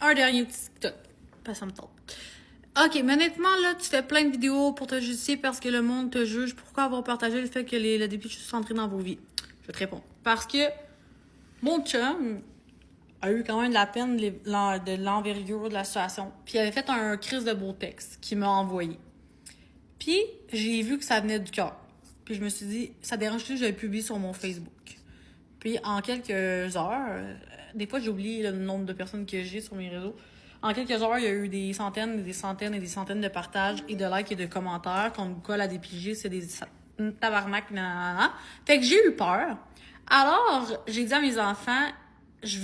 un dernier petit TikTok. Parce que ça me tente. OK, mais honnêtement, là, tu fais plein de vidéos pour te justifier parce que le monde te juge. Pourquoi avoir partagé le fait que le député sont entrés dans vos vies? Je vais te répondre. Parce que mon chum a eu quand même de la peine de l'envergure de la situation. Puis il avait fait un crise de beau texte qu'il m'a envoyé. Puis j'ai vu que ça venait du cœur. Puis je me suis dit, ça dérange-tu que je le publie sur mon Facebook? Puis en quelques heures, des fois j'oublie le nombre de personnes que j'ai sur mes réseaux. En quelques heures, il y a eu des centaines et des centaines et des centaines de partages et de likes et de commentaires qu'on me colle à des pigés, c'est des tabarnak, nanana. Fait que j'ai eu peur. Alors, j'ai dit à mes enfants,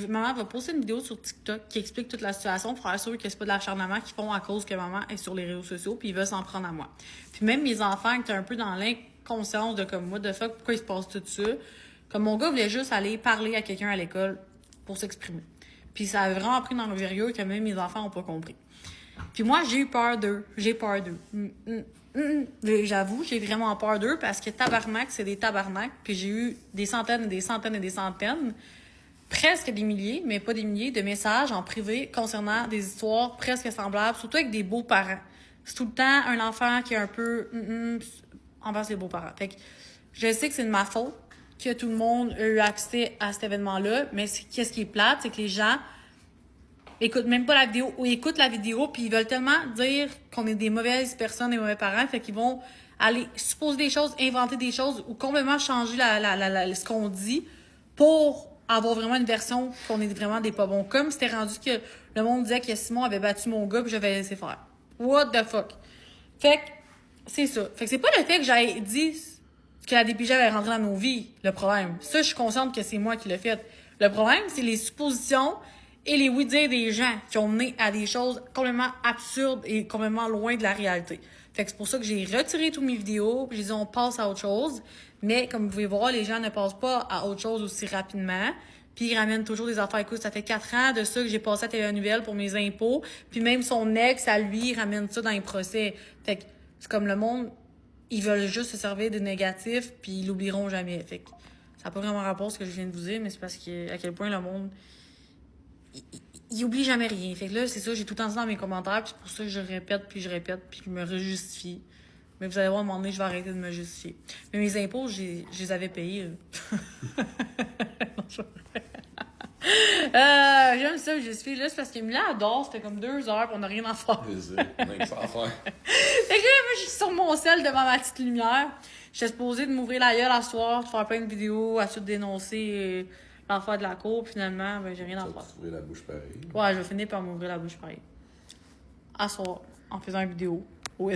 maman va poster une vidéo sur TikTok qui explique toute la situation pour être sûr que c'est pas de l'acharnement qu'ils font à cause que maman est sur les réseaux sociaux puis ils veulent s'en prendre à moi. Puis même mes enfants qui étaient un peu dans l'inconscience de comme, what the fuck, pourquoi il se passe tout ça? Comme mon gars voulait juste aller parler à quelqu'un à l'école pour s'exprimer. Puis ça a vraiment pris dans le vérieux que même mes enfants n'ont pas compris. Puis moi, j'ai eu peur d'eux. J'ai peur d'eux. J'avoue, j'ai vraiment peur d'eux parce que tabarnak, c'est des tabarnak. Puis j'ai eu des centaines et des centaines et des centaines, presque des milliers, mais pas des milliers, de messages en privé concernant des histoires presque semblables, surtout avec des beaux-parents. C'est tout le temps un enfant qui est un peu envers les beaux-parents. Fait que je sais que c'est de ma faute que tout le monde a eu accès à cet événement-là, mais qu'est-ce qui est plate, c'est que les gens écoutent même pas la vidéo ou écoutent la vidéo puis ils veulent tellement dire qu'on est des mauvaises personnes, des mauvais parents, fait qu'ils vont aller supposer des choses, inventer des choses ou complètement changer ce qu'on dit pour avoir vraiment une version qu'on est vraiment des pas bons. Comme c'était rendu que le monde disait que Simon avait battu mon gars puis je vais laisser faire. What the fuck? Fait que c'est ça. Fait que c'est pas le fait que j'aille dit que la DPJ avait rentré dans nos vies, le problème. Ça, je suis consciente que c'est moi qui l'ai fait. Le problème, c'est les suppositions et les oui-dire des gens qui ont mené à des choses complètement absurdes et complètement loin de la réalité. Fait que c'est pour ça que j'ai retiré toutes mes vidéos, j'ai dit on passe à autre chose. Mais comme vous pouvez voir, les gens ne passent pas à autre chose aussi rapidement. Puis ils ramènent toujours des affaires. Écoute, ça fait 4 ans de ça que j'ai passé à TVA Nouvelle pour mes impôts. Puis même son ex, à lui, il ramène ça dans les procès. Fait que c'est comme le monde, ils veulent juste se servir de négatif, puis ils l'oublieront jamais. Fait que ça n'a pas vraiment rapport à ce que je viens de vous dire, mais c'est parce que à quel point le monde, il oublie jamais rien. Fait que là, c'est ça, j'ai tout le temps ça dans mes commentaires, puis c'est pour ça que je répète, puis je me rejustifie. Mais vous allez voir, à un moment donné, je vais arrêter de me justifier. Mais mes impôts, je les avais payés. J'aime ça, je suis juste parce qu'Emilia adore, c'était comme 2 heures pis on n'a rien à faire. On a que ça à faire. Fait que là, moi, je suis sur mon sel devant ma petite lumière. J'étais supposée de m'ouvrir la gueule à soir, de faire plein de vidéos, à tout dénoncer l'enfer de la cour, pis finalement, ben, j'ai rien à faire. Tu la bouche pareil. Ouais, je vais finir par m'ouvrir la bouche pareil. À soir, en faisant une vidéo. Oui.